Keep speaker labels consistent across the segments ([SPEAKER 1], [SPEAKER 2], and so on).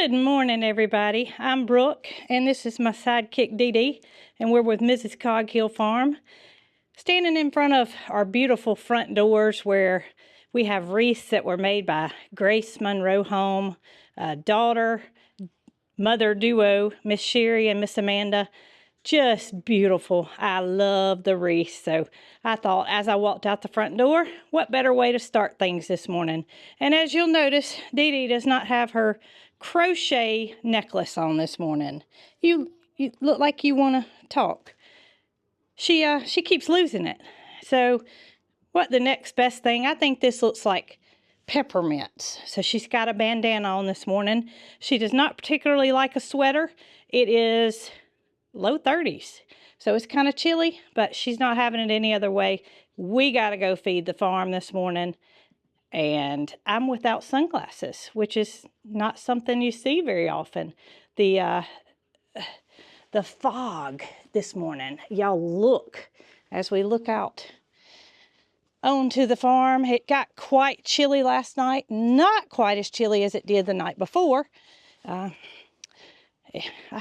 [SPEAKER 1] Good morning, everybody. I'm Brooke, and this is my sidekick, Dee Dee, and we're with Mrs. Cog Hill Farm. Standing in front of our beautiful front doors where we have wreaths that were made by Grace Monroe Home, daughter, mother duo, Miss Sherry and Miss Amanda. Just beautiful. I love the wreaths. So I thought as I walked out the front door, what better way to start things this morning? And as you'll notice, Dee Dee does not have her crochet necklace on this morning. You look like you want to talk. She keeps losing it. So what the next best thing? I think this looks like peppermints. So she's got a bandana on this morning. She does not particularly like a sweater. It is low 30s. So it's kind of chilly, but she's not having it any other way. We got to go feed the farm this morning. And I'm without sunglasses, which is not something you see very often. The fog this morning, y'all look, as we look out onto the farm, it got quite chilly last night. Not quite as chilly as it did the night before. I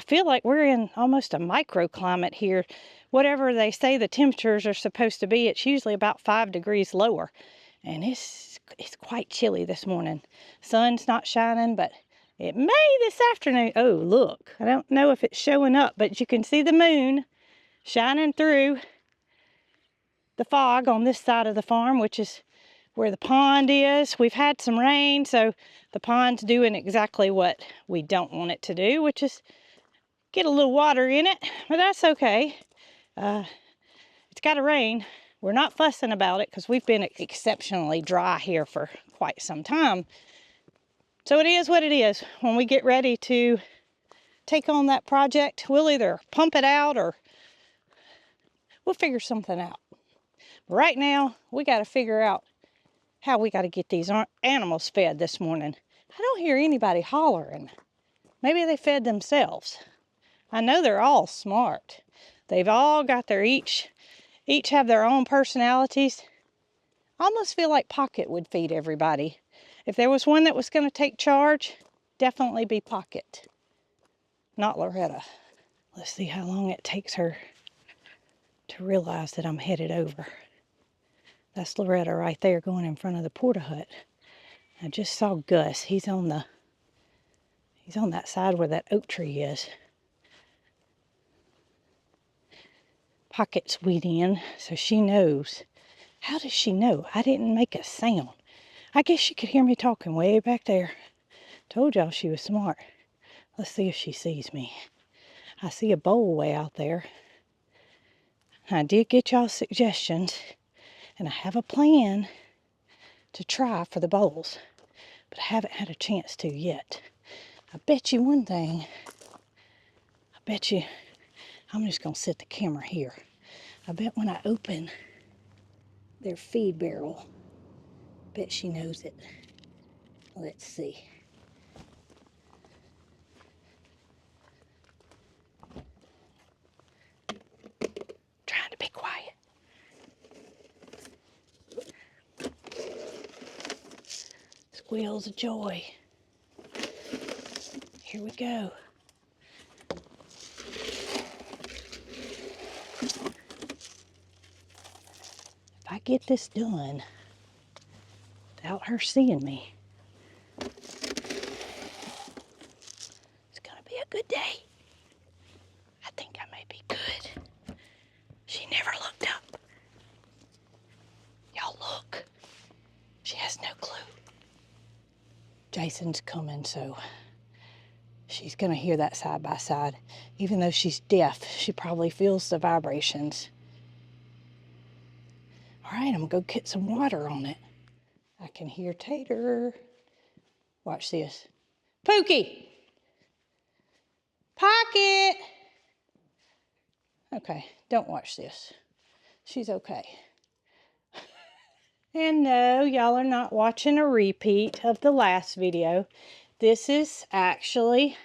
[SPEAKER 1] feel like we're in almost a microclimate here. Whatever they say the temperatures are supposed to be, it's usually about 5 degrees lower. And it's quite chilly this morning. Sun's not shining, but it may this afternoon. Oh, look. I don't know if it's showing up, but you can see the moon shining through the fog on this side of the farm, which is where the pond is. We've had some rain, so the pond's doing exactly what we don't want it to do, which is get a little water in it, but that's okay. It's got to rain. We're not fussing about it because we've been exceptionally dry here for quite some time. So it is what it is. When we get ready to take on that project, we'll either pump it out or we'll figure something out. But right now, we got to figure out how we got to get these animals fed this morning. I don't hear anybody hollering. Maybe they fed themselves. I know they're all smart. They've all got their each have their own personalities. I almost feel like Pocket would feed everybody. If there was one that was going to take charge, definitely be Pocket, not Loretta. Let's see how long it takes her to realize that I'm headed over. That's Loretta right there going in front of the porta hut. I just saw Gus. He's on that side where that oak tree is. Pocket's weeding, so she knows. How does she know? I didn't make a sound. I guess she could hear me talking way back there. Told y'all she was smart. Let's see if she sees me. I see a bowl way out there. I did get y'all suggestions, and I have a plan to try for the bowls, but I haven't had a chance to yet. I bet you one thing. I'm just going to set the camera here. I bet when I open their feed barrel, bet she knows it. Let's see. Trying to be quiet. Squeals of joy. Here we go. If I get this done without her seeing me, it's gonna be a good day. I think I may be good. She never looked up. Y'all look. She has no clue. Jason's coming, so she's gonna hear that side by side. Even though she's deaf, she probably feels the vibrations. All right, I'm gonna go get some water on it. I can hear Tater. Watch this. Pookie! Pocket! Okay, don't watch this. She's okay. And no, y'all are not watching a repeat of the last video. This is actually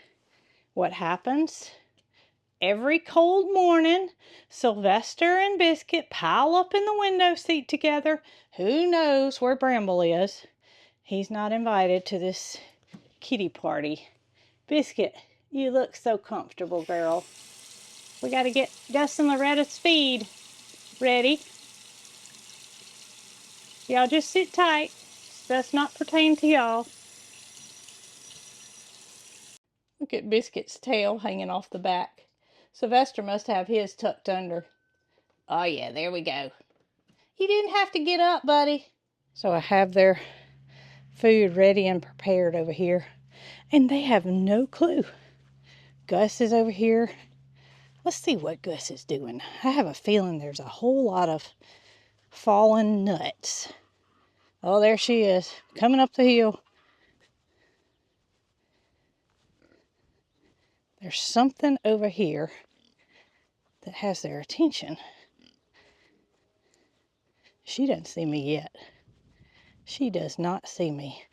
[SPEAKER 1] what happens every cold morning. Sylvester and Biscuit pile up in the window seat together. Who knows where Bramble is? He's not invited to this kitty party. Biscuit, you look so comfortable, girl. We got to get Gus and Loretta's feed ready. Y'all just sit tight. This does not pertain to y'all. Look at Biscuit's tail hanging off the back. Sylvester must have his tucked under. Oh yeah, there we go. You didn't have to get up, buddy. So I have their food ready and prepared over here. And they have no clue. Gus is over here. Let's see what Gus is doing. I have a feeling there's a whole lot of fallen nuts. Oh, there she is, coming up the hill. There's something over here that has their attention. She doesn't see me yet. She does not see me.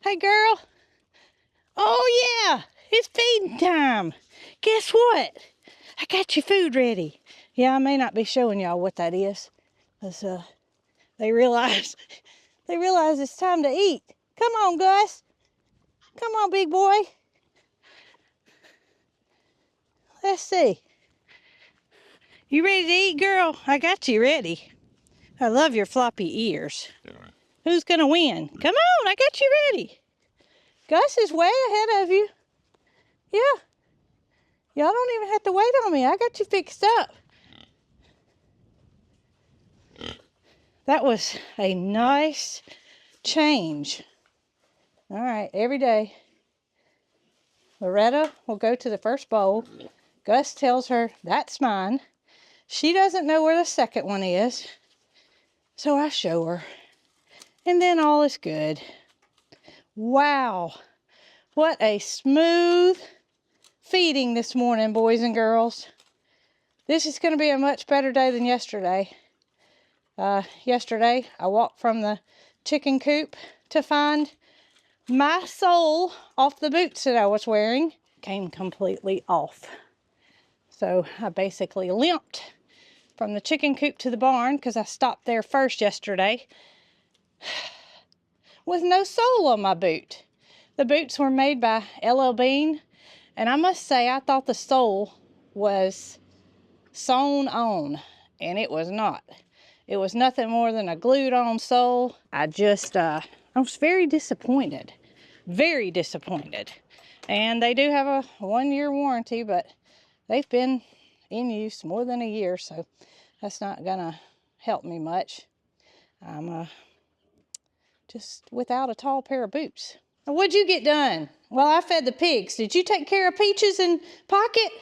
[SPEAKER 1] Hey, girl. Oh, yeah, it's feeding time. Guess what? I got your food ready. Yeah, I may not be showing y'all what that is, because they realize it's time to eat. Come on, Gus. Come on, big boy. Let's see. You ready to eat, girl? I got you ready. I love your floppy ears. Who's going to win? Come on, I got you ready. Gus is way ahead of you. Yeah. Y'all don't even have to wait on me. I got you fixed up. That was a nice change. All right, every day, Loretta will go to the first bowl. Gus tells her, that's mine. She doesn't know where the second one is, so I show her. And then all is good. Wow, what a smooth feeding this morning, boys and girls. This is going to be a much better day than yesterday. Yesterday, I walked from the chicken coop to find my sole off the boots that I was wearing. Came completely off. So I basically limped from the chicken coop to the barn because I stopped there first yesterday with no sole on my boot. The boots were made by LL Bean, and I must say I thought the sole was sewn on, and it was not. It was nothing more than a glued on sole. I was very disappointed. Very disappointed. And they do have a 1-year warranty, but they've been in use more than a year, so that's not gonna help me much. I'm just without a tall pair of boots. What'd you get done? Well, I fed the pigs. Did you take care of Peaches and Pocket?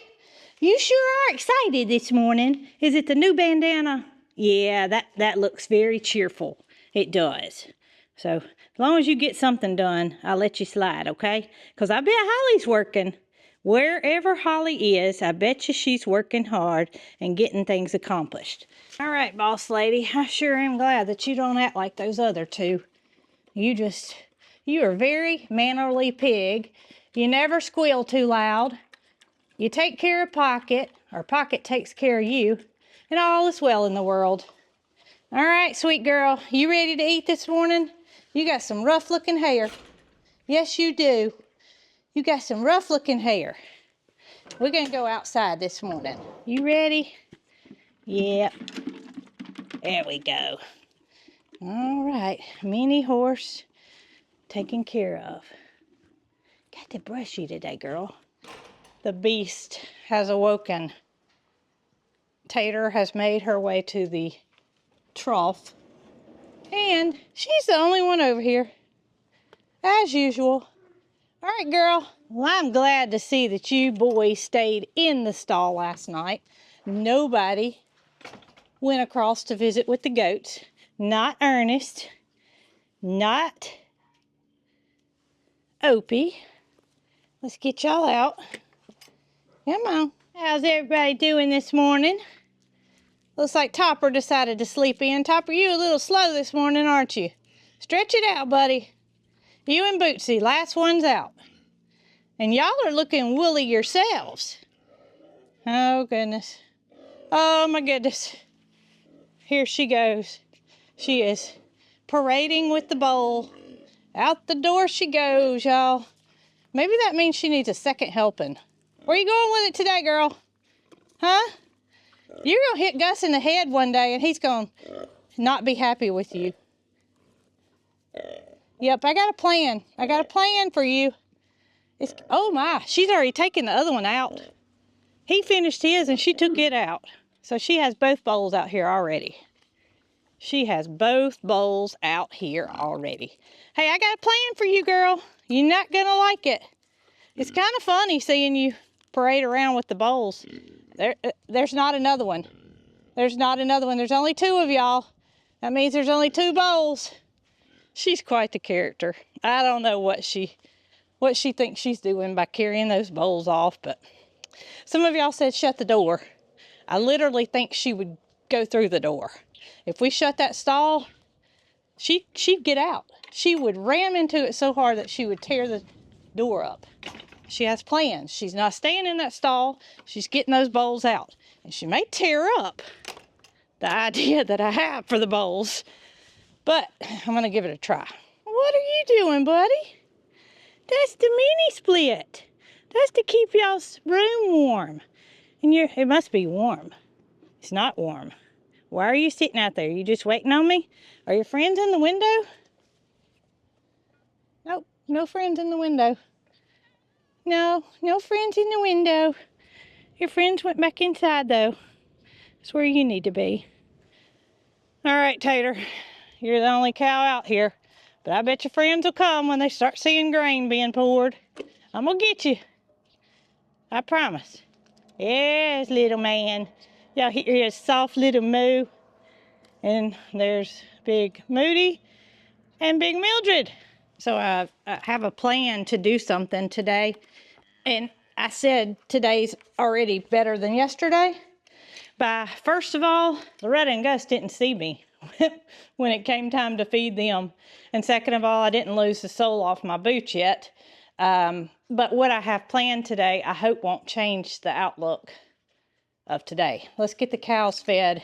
[SPEAKER 1] You sure are excited this morning. Is it the new bandana? Yeah, that looks very cheerful. It does. So, as long as you get something done, I'll let you slide, okay? Because I bet Holly's working. Wherever Holly is, I bet you she's working hard and getting things accomplished. All right, boss lady, I sure am glad that you don't act like those other two. You are very mannerly pig. You never squeal too loud. You take care of Pocket, or Pocket takes care of you, and all is well in the world. All right, sweet girl, you ready to eat this morning? You got some rough-looking hair. Yes, you do. You got some rough-looking hair. We're going to go outside this morning. You ready? Yep. There we go. All right, mini horse taken care of. Got to brush you today, girl. The beast has awoken. Tater has made her way to the trough. And she's the only one over here. As usual. All right, girl. Well, I'm glad to see that you boys stayed in the stall last night. Nobody went across to visit with the goats. Not Ernest. Not Opie. Let's get y'all out. Come on. How's everybody doing this morning? Looks like Topper decided to sleep in. Topper, you a little slow this morning, aren't you? Stretch it out, buddy. You and Bootsy, last one's out. And y'all are looking woolly yourselves. Oh, goodness. Oh, my goodness. Here she goes. She is parading with the bowl. Out the door she goes, y'all. Maybe that means she needs a second helping. Where you going with it today, girl? Huh? You're going to hit Gus in the head one day, and he's going to not be happy with you. Yep, I got a plan. I got a plan for you. Oh, my. She's already taken the other one out. He finished his, and she took it out. So she has both bowls out here already. She has both bowls out here already. Hey, I got a plan for you, girl. You're not going to like it. It's kind of funny seeing you parade around with the bowls. There's not another one. There's not another one. There's only two of y'all. That means there's only two bowls. She's quite the character. I don't know what she thinks she's doing by carrying those bowls off, but some of y'all said shut the door. I literally think she would go through the door. If we shut that stall, she'd get out. She would ram into it so hard that she would tear the door up. She has plans. She's not staying in that stall. She's getting those bowls out. And she may tear up the idea that I have for the bowls, but I'm going to give it a try. What are you doing, buddy? That's the mini split. That's to keep y'all's room warm. And it must be warm. It's not warm. Why are you sitting out there? You just waiting on me? Are your friends in the window? Nope, no friends in the window. No friends in the window. Your friends went back inside, though. That's where you need to be. All right, Tater. You're the only cow out here. But I bet your friends will come when they start seeing grain being poured. I'm going to get you. I promise. Yes, little man. Y'all hear his soft little moo. And there's Big Moody and Big Mildred. So I have a plan to do something today. And I said today's already better than yesterday. First of all, Loretta and Gus didn't see me when it came time to feed them. And second of all, I didn't lose the sole off my boot yet. But what I have planned today, I hope won't change the outlook of today. Let's get the cows fed,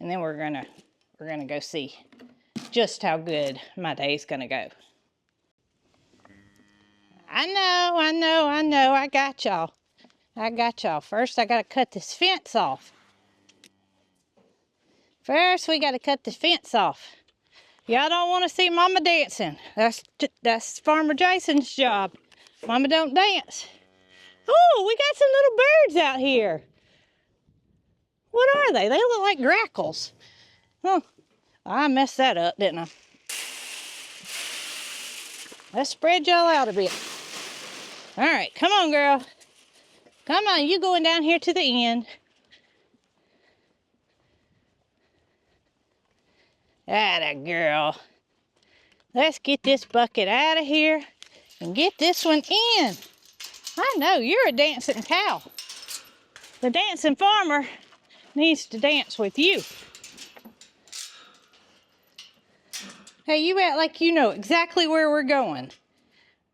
[SPEAKER 1] and then we're gonna go see just how good my day's gonna go. I know. I got y'all. First, I gotta cut this fence off. First, we gotta cut the fence off. Y'all don't want to see Mama dancing. That's Farmer Jason's job. Mama don't dance. Oh, we got some little birds out here. What are they? They look like grackles. Huh. I messed that up, didn't I? Let's spread y'all out a bit. All right, come on, girl. Come on, you going down here to the end. Atta girl. Let's get this bucket out of here and get this one in. I know, you're a dancing cow. The dancing farmer needs to dance with you. Hey, you act like you know exactly where we're going.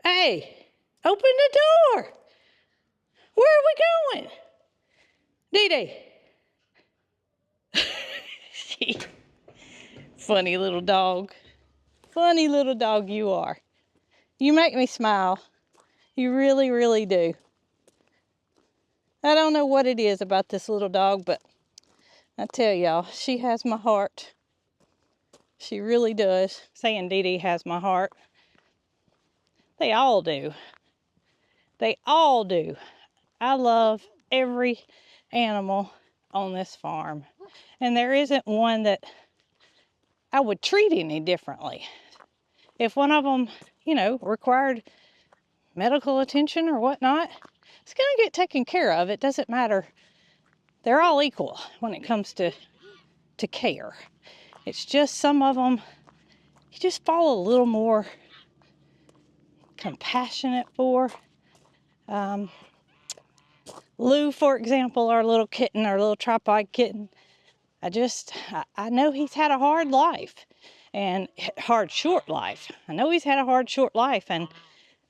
[SPEAKER 1] Hey, open the door. Where are we going? Dee-Dee. Funny little dog. Funny little dog you are. You make me smile. You really, really do. I don't know what it is about this little dog, but I tell y'all, she has my heart. She really does. Saying Dee-Dee has my heart. They all do. They all do. I love every animal on this farm. And there isn't one that I would treat any differently. If one of them, required medical attention or whatnot, it's going to get taken care of. It doesn't matter. They're all equal when it comes to care. It's just some of them, you just fall a little more compassionate for. Lou, for example, our little kitten, our little tripod kitten, I know he's had a hard life and short life. I know he's had a hard, short life, and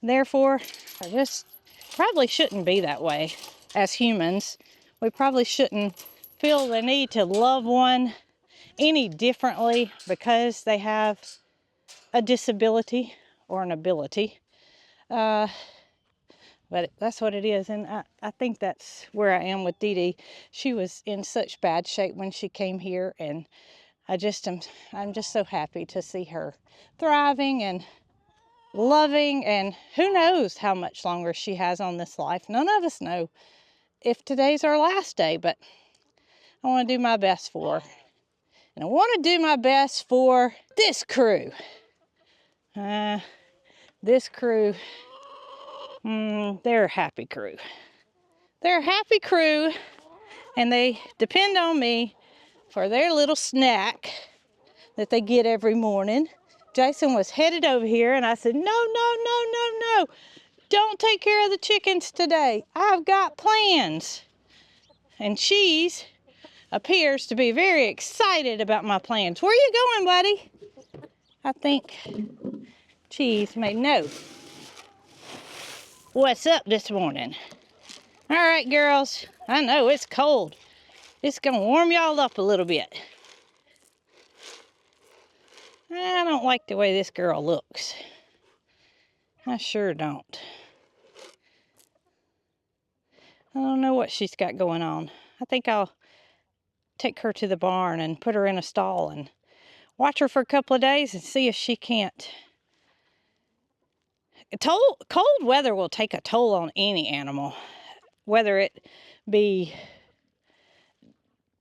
[SPEAKER 1] therefore, I just probably shouldn't be that way as humans. We probably shouldn't feel the need to love one any differently because they have a disability or an ability. But that's what it is. And I think that's where I am with Dee Dee. She was in such bad shape when she came here, and I'm just so happy to see her thriving and loving, and who knows how much longer she has on this life. None of us know if today's our last day, but I want to do my best for her. And I want to do my best for this crew. This crew, they're a happy crew. They're a happy crew, and they depend on me for their little snack that they get every morning. Jason was headed over here, and I said, no, don't take care of the chickens today. I've got plans. And Cheese appears to be very excited about my plans. Where are you going, buddy? I think Cheese may know what's up this morning. All right, girls. I know it's cold. It's gonna warm y'all up a little bit. I don't like the way this girl looks. I sure don't. I don't know what she's got going on. I think I'll take her to the barn and put her in a stall and watch her for a couple of days and see if she can't. Cold weather will take a toll on any animal, whether it be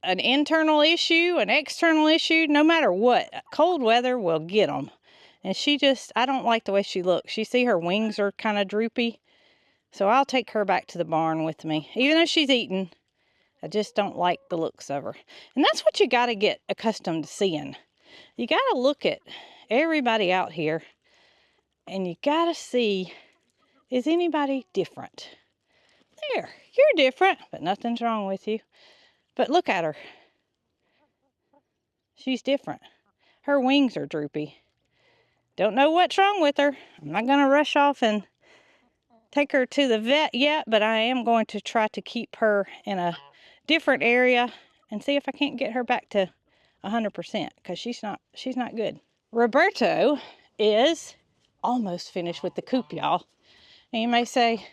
[SPEAKER 1] an internal issue, an external issue, no matter what. Cold weather will get them. And I don't like the way she looks. You see her wings are kind of droopy. So I'll take her back to the barn with me. Even though she's eating, I just don't like the looks of her. And that's what you got to get accustomed to seeing. You got to look at everybody out here, and you got to see, is anybody different? There, you're different, but nothing's wrong with you. But look at her. She's different. Her wings are droopy. Don't know what's wrong with her. I'm not going to rush off and take her to the vet yet, but I am going to try to keep her in a different area and see if I can't get her back to 100%, because she's not good. Roberto is almost finished with the coop, y'all. And you may say,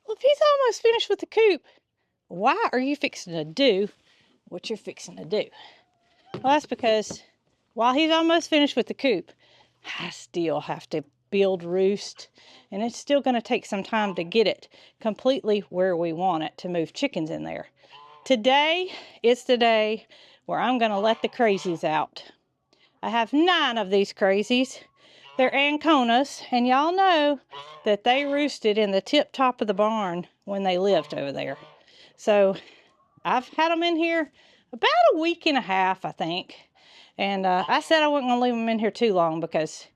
[SPEAKER 1] well, if he's almost finished with the coop, why are you fixing to do what you're fixing to do? Well, that's because while he's almost finished with the coop, I still have to build roost, and it's still going to take some time to get it completely where we want it to move chickens in there. Today is the day where I'm going to let the crazies out. I have 9 of these crazies. They're Anconas, and y'all know that they roosted in the tip top of the barn when they lived over there. So I've had them in here about a week and a half, I think. And I said I wasn't going to leave them in here too long, because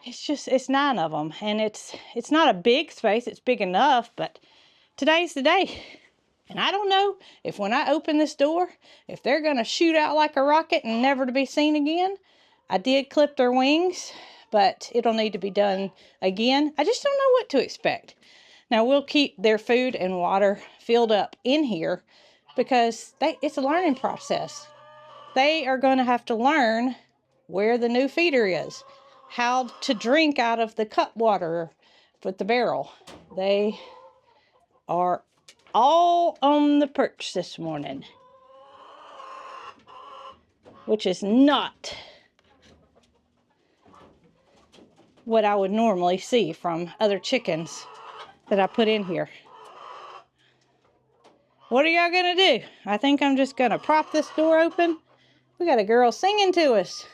[SPEAKER 1] it's 9 of them. And it's not a big space. It's big enough, but today's the day. And I don't know if when I open this door, if they're going to shoot out like a rocket and never to be seen again. I did clip their wings, but it'll need to be done again. I just don't know what to expect. Now, we'll keep their food and water filled up in here, because it's a learning process. They are going to have to learn where the new feeder is, how to drink out of the cup water with the barrel. They are all on the perch this morning, which is not what I would normally see from other chickens that I put in here. What are y'all gonna do? I think I'm just gonna prop this door open. We got a girl singing to us.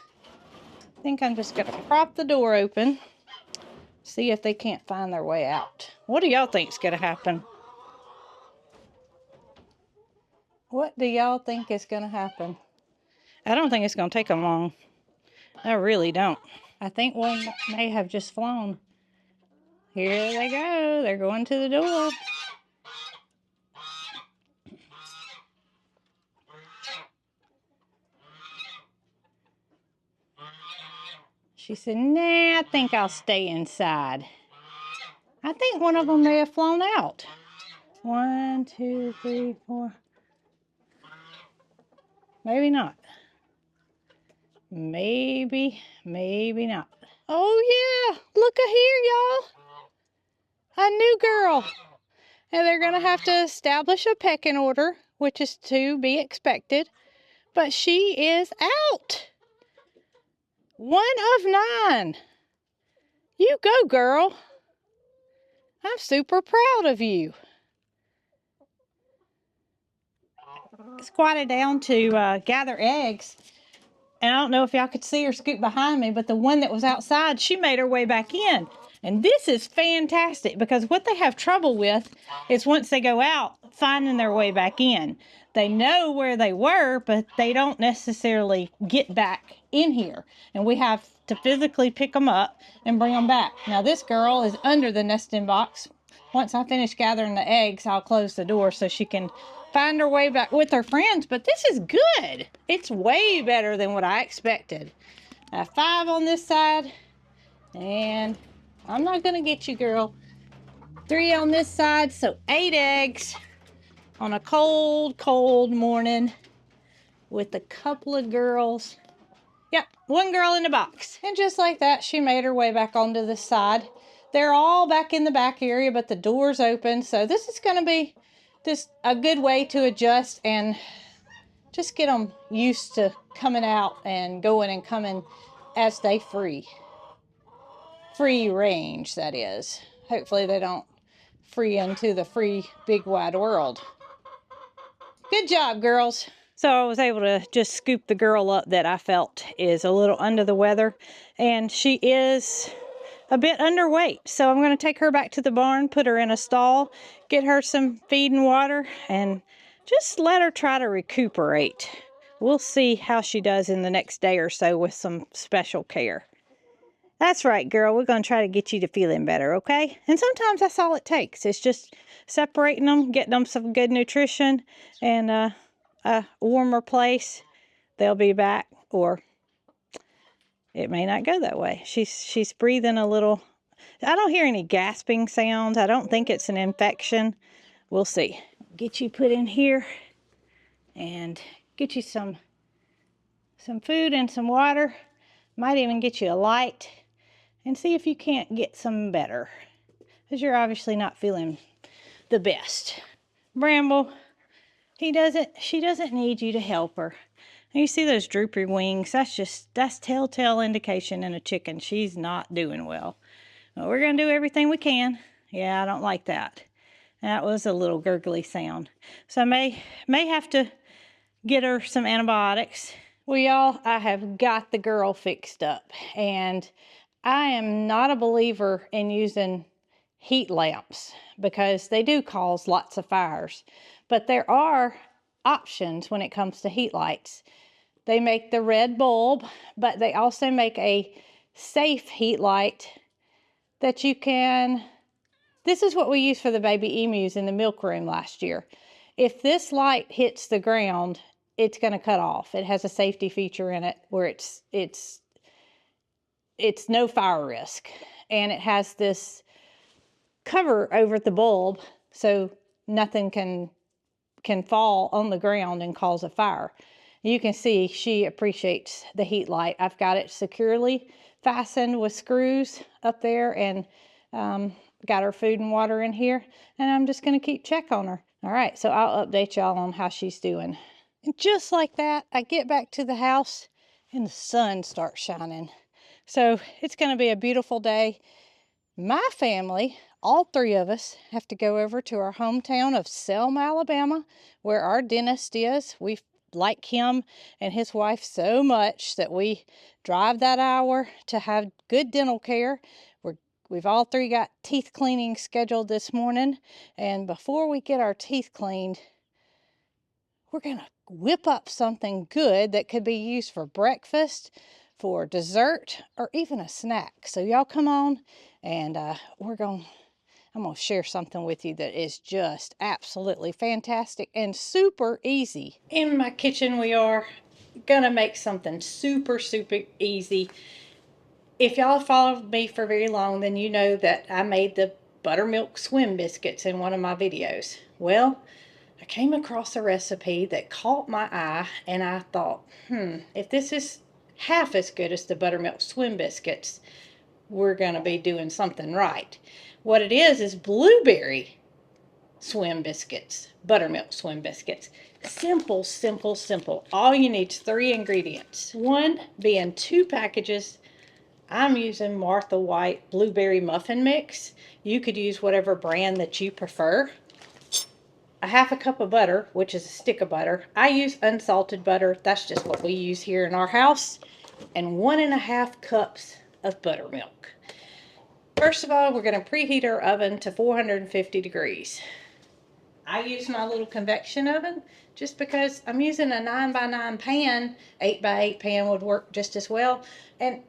[SPEAKER 1] I think I'm just gonna prop the door open, see if they can't find their way out. What do y'all think's gonna happen? What do y'all think is gonna happen? I don't think it's gonna take them long. I really don't. I think one may have just flown. Here they go. They're going to the door. She said, nah, I think I'll stay inside. I think one of them may have flown out. 1, 2, 3, 4. Maybe not. Maybe, maybe not. Oh yeah, look here, y'all. A new girl. And they're going to have to establish a pecking order, which is to be expected. But she is out. 1 of 9. You go, girl. I'm super proud of you. Squatted down to gather eggs. And I don't know if y'all could see her scoot behind me, but the one that was outside, she made her way back in. And this is fantastic because what they have trouble with is once they go out, finding their way back in. They know where they were, but they don't necessarily get back in here. And we have to physically pick them up and bring them back. Now this girl is under the nesting box. Once I finish gathering the eggs, I'll close the door so she can find her way back with her friends. But this is good. It's way better than what I expected. I have 5 on this side, and I'm not gonna get you, girl. 3 on this side, so 8 eggs on a cold, cold morning with a couple of girls. Yep, 1 girl in the box. And just like that, she made her way back onto this side. They're all back in the back area, but the door's open. So this is going to be just a good way to adjust and just get them used to coming out and going and coming as they free range, that is. Hopefully they don't free into the free big wide world. Good job, girls. So I was able to just scoop the girl up that I felt is a little under the weather, and she is a bit underweight. So I'm going to take her back to the barn, put her in a stall, get her some feed and water, and just let her try to recuperate. We'll see how she does in the next day or so with some special care. That's right, girl. We're going to try to get you to feeling better, okay? And sometimes that's all it takes. It's just separating them, getting them some good nutrition, and a warmer place. They'll be back, or it may not go that way. She's breathing a little. I don't hear any gasping sounds. I don't think it's an infection. We'll see. Get you put in here and get you some food and some water. Might even get you a light and see if you can't get some better, because you're obviously not feeling the best. Bramble, she doesn't need you to help her. You see those droopy wings? That's telltale indication in a chicken she's not doing well. But we're going to do everything we can. Yeah, I don't like that. That was a little gurgly sound. So I may have to get her some antibiotics. Well, y'all, I have got the girl fixed up. And I am not a believer in using heat lamps because they do cause lots of fires. But there are options when it comes to heat lights. They make the red bulb, but they also make a safe heat light that you can. This is what we used for the baby emus in the milk room last year. If this light hits the ground, it's going to cut off. It has a safety feature in it where it's no fire risk, and it has this cover over the bulb so nothing can fall on the ground and cause a fire. You can see she appreciates the heat light. I've got it securely fastened with screws up there, and got her food and water in here, and I'm just going to keep check on her. All right, so I'll update y'all on how she's doing. And just like that, I get back to the house and the sun starts shining. So it's going to be a beautiful day. My family, all 3 of us, have to go over to our hometown of Selma, Alabama, where our dentist is. We like him and his wife so much that we drive that hour to have good dental care. We've all 3 got teeth cleaning scheduled this morning. And before we get our teeth cleaned, we're going to whip up something good that could be used for breakfast, for dessert, or even a snack. So y'all come on, and I'm going to share something with you that is just absolutely fantastic and super easy. In my kitchen, we are going to make something super, super easy. If y'all have followed me for very long, then you know that I made the buttermilk swim biscuits in one of my videos. Well, I came across a recipe that caught my eye, and I thought, if this is half as good as the buttermilk swim biscuits, we're going to be doing something right. What it is blueberry swim biscuits, buttermilk swim biscuits. Simple, simple, simple. All you need is 3 ingredients. One being 2 packages. I'm using Martha White blueberry muffin mix. You could use whatever brand that you prefer. A half a cup of butter, which is a stick of butter. I use unsalted butter. That's just what we use here in our house. And 1.5 cups of buttermilk. First of all, we're going to preheat our oven to 450 degrees. I use my little convection oven just because I'm using a 9x9 pan. 8x8 pan would work just as well. And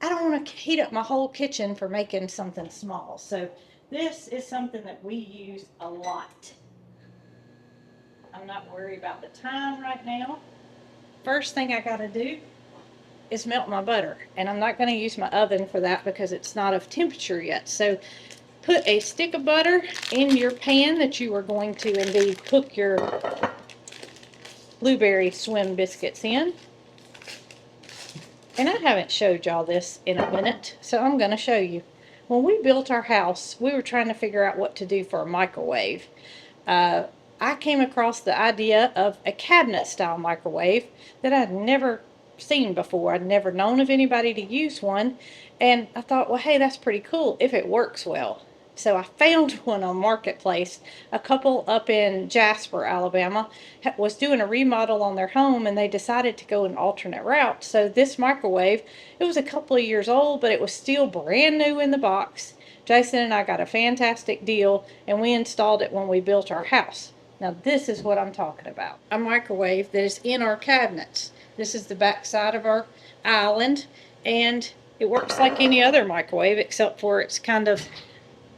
[SPEAKER 1] I don't want to heat up my whole kitchen for making something small. So this is something that we use a lot. I'm not worried about the time right now. First thing I got to do is melt my butter. And I'm not going to use my oven for that because it's not of temperature yet. So put a stick of butter in your pan that you are going to indeed cook your blueberry swim biscuits in. And I haven't showed y'all this in a minute, so I'm going to show you. When we built our house, we were trying to figure out what to do for a microwave. I came across the idea of a cabinet style microwave that I'd never seen before. I'd never known of anybody to use one. And I thought, well, hey, that's pretty cool if it works well. So I found one on Marketplace. A couple up in Jasper, Alabama, was doing a remodel on their home, and they decided to go an alternate route. So this microwave, it was a couple of years old, but it was still brand new in the box. Jason and I got a fantastic deal, and we installed it when we built our house. Now this is what I'm talking about. A microwave that is in our cabinets. This is the back side of our island, and it works like any other microwave except for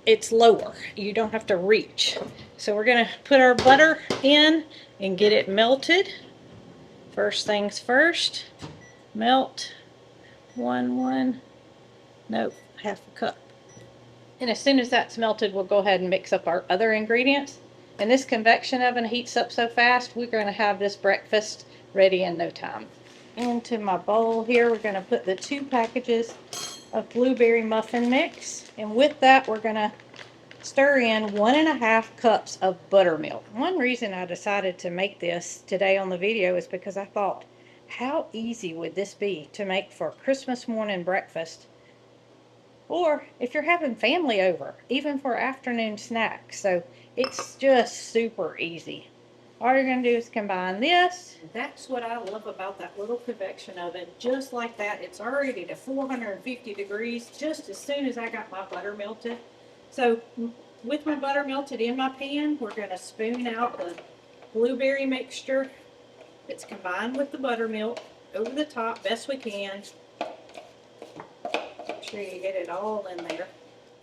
[SPEAKER 1] it's lower. You don't have to reach. So we're going to put our butter in and get it melted. First things first, melt half a cup. And as soon as that's melted, we'll go ahead and mix up our other ingredients. And this convection oven heats up so fast, we're going to have this breakfast ready in no time. Into my bowl here, we're going to put the 2 packages of blueberry muffin mix. And with that, we're going to stir in 1.5 cups of buttermilk. One reason I decided to make this today on the video is because I thought, how easy would this be to make for Christmas morning breakfast? Or if you're having family over, even for afternoon snacks. So it's just super easy. All you're going to do is combine this. That's what I love about that little convection oven. Just like that, it's already to 450 degrees just as soon as I got my butter melted. So with my butter melted in my pan, we're going to spoon out the blueberry mixture that's combined with the buttermilk over the top best we can. Make sure you get it all in there.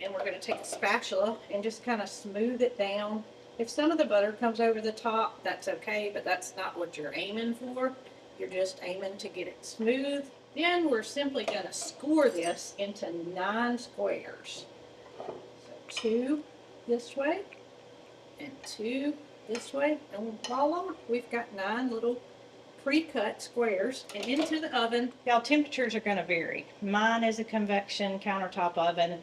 [SPEAKER 1] And we're going to take a spatula and just kind of smooth it down. If some of the butter comes over the top, that's okay, but that's not what you're aiming for. You're just aiming to get it smooth. Then we're simply going to score this into 9 squares. So 2 this way, and 2 this way, and voila, we've got 9 little pre-cut squares. And into the oven. Y'all, temperatures are going to vary. Mine is a convection countertop oven.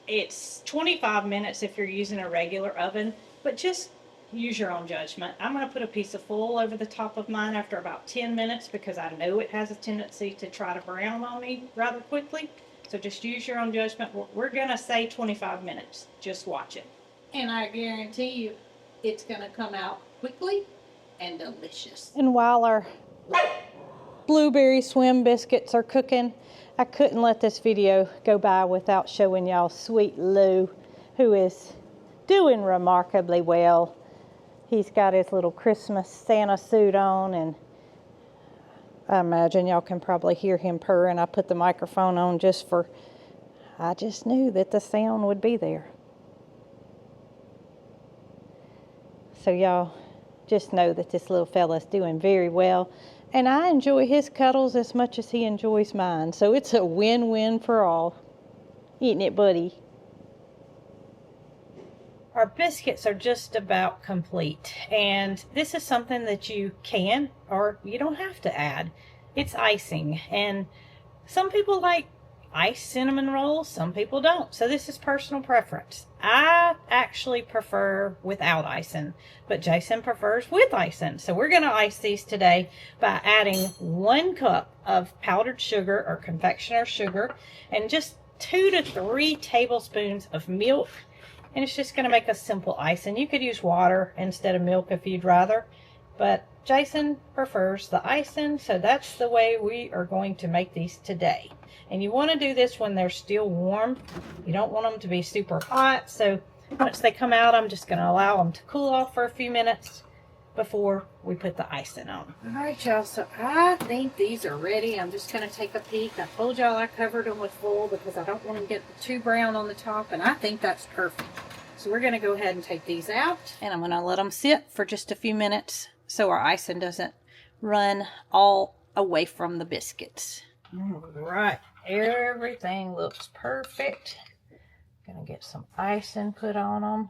[SPEAKER 1] It's 25 minutes if you're using a regular oven, but just use your own judgment. I'm going to put a piece of foil over the top of mine after about 10 minutes because I know it has a tendency to try to brown on me rather quickly. So just use your own judgment. We're going to say 25 minutes. Just watch it. And I guarantee you it's going to come out quickly and delicious. And while our blueberry swim biscuits are cooking, I couldn't let this video go by without showing y'all sweet Lou, who is doing remarkably well. He's got his little Christmas Santa suit on, and I imagine y'all can probably hear him purring. I put the microphone on I just knew that the sound would be there. So y'all just know that this little fella's doing very well. And I enjoy his cuddles as much as he enjoys mine. So it's a win-win for all. Eating it, buddy. Our biscuits are just about complete. And this is something that you can or you don't have to add. it's icing. And some people like iced cinnamon rolls, some people don't. So this is personal preference. I actually prefer without icing, but Jason prefers with icing. So we're going to ice these today by adding 1 cup of powdered sugar or confectioner sugar and just 2 to 3 tablespoons of milk. And it's just going to make a simple icing. You could use water instead of milk if you'd rather, but Jason prefers the icing, so that's the way we are going to make these today. And you want to do this when they're still warm. You don't want them to be super hot, so once they come out, I'm just going to allow them to cool off for a few minutes before we put the icing on. All right, y'all, so I think these are ready. I'm just going to take a peek. I told y'all I covered them with foil because I don't want them to get too brown on the top, and I think that's perfect. So we're going to go ahead and take these out, and I'm going to let them sit for just a few minutes so our icing doesn't run all away from the biscuits. All right, everything looks perfect. Gonna get some icing put on them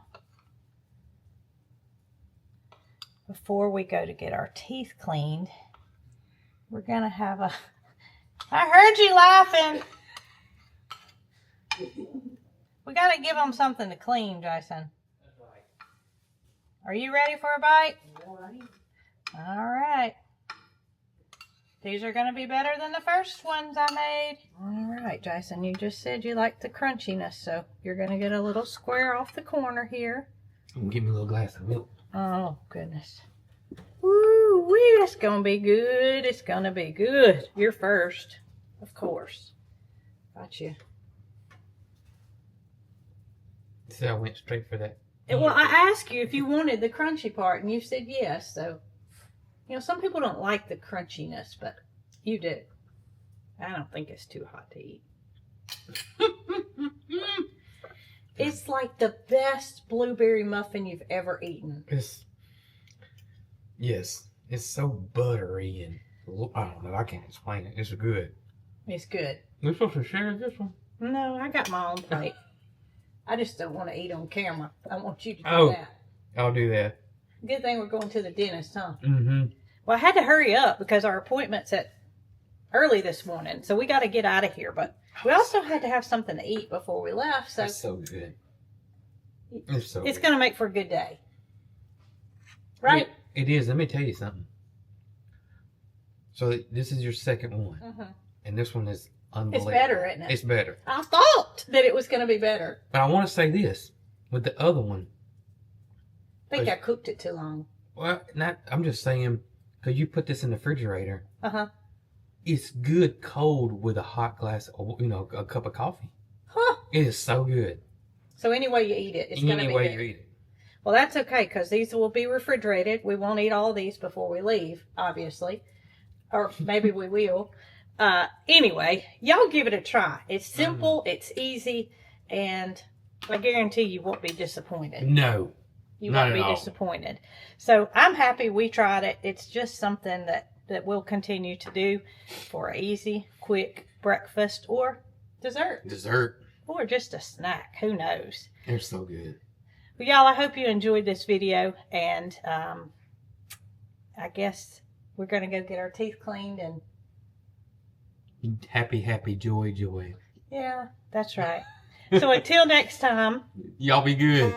[SPEAKER 1] before we go to get our teeth cleaned. We're gonna have a... I heard you laughing. We gotta give them something to clean, Jason. Are you ready for a bite? All right. These are going to be better than the first ones I made. All right, Jason, you just said you like the crunchiness, so you're going to get a little square off the corner here.
[SPEAKER 2] Give me a little glass of milk.
[SPEAKER 1] Oh, goodness. Woo-wee, it's going to be good. It's going to be good. You're first, of course. Got you.
[SPEAKER 2] See, I went straight for that.
[SPEAKER 1] Well, I asked you if you wanted the crunchy part, and you said yes, so... You know, some people don't like the crunchiness, but you do. I don't think it's too hot to eat. It's like the best blueberry muffin you've ever eaten.
[SPEAKER 2] Yes, it's so buttery and I don't know, I can't explain it. It's good.
[SPEAKER 1] It's good.
[SPEAKER 2] We're supposed to share this one?
[SPEAKER 1] No, I got my own plate. I just don't want to eat on camera. I want you to do that.
[SPEAKER 2] I'll do that.
[SPEAKER 1] Good thing we're going to the dentist, huh?
[SPEAKER 2] Mm-hmm.
[SPEAKER 1] Well, I had to hurry up because our appointment's at early this morning, so we got to get out of here. But we also had to have something to eat before we left. So
[SPEAKER 2] that's so good. It's
[SPEAKER 1] going to make for a good day. Right?
[SPEAKER 2] It is. Let me tell you something. So this is your second one.
[SPEAKER 1] Mm-hmm.
[SPEAKER 2] And this one is unbelievable.
[SPEAKER 1] It's better, isn't it?
[SPEAKER 2] It's better.
[SPEAKER 1] I thought that it was going to be better.
[SPEAKER 2] But I want to say this. With the other one.
[SPEAKER 1] I think I cooked it too long.
[SPEAKER 2] Well, I'm just saying, because you put this in the refrigerator.
[SPEAKER 1] Uh-huh.
[SPEAKER 2] It's good cold with a hot glass, a cup of coffee.
[SPEAKER 1] Huh.
[SPEAKER 2] It is so good.
[SPEAKER 1] So any way you eat it, it's going to be good.
[SPEAKER 2] Any way you eat it.
[SPEAKER 1] Well, that's okay, because these will be refrigerated. We won't eat all these before we leave, obviously. Or maybe we will. Anyway, y'all give it a try. It's simple, it's easy, and I guarantee you won't be disappointed.
[SPEAKER 2] No.
[SPEAKER 1] You won't be disappointed. So I'm happy we tried it. It's just something that we'll continue to do for an easy, quick breakfast or dessert. Or just a snack. Who knows?
[SPEAKER 2] They're so good.
[SPEAKER 1] Well, y'all, I hope you enjoyed this video. And I guess we're going to go get our teeth cleaned. And
[SPEAKER 2] happy, joy.
[SPEAKER 1] Yeah, that's right. So until next time.
[SPEAKER 2] Y'all be good.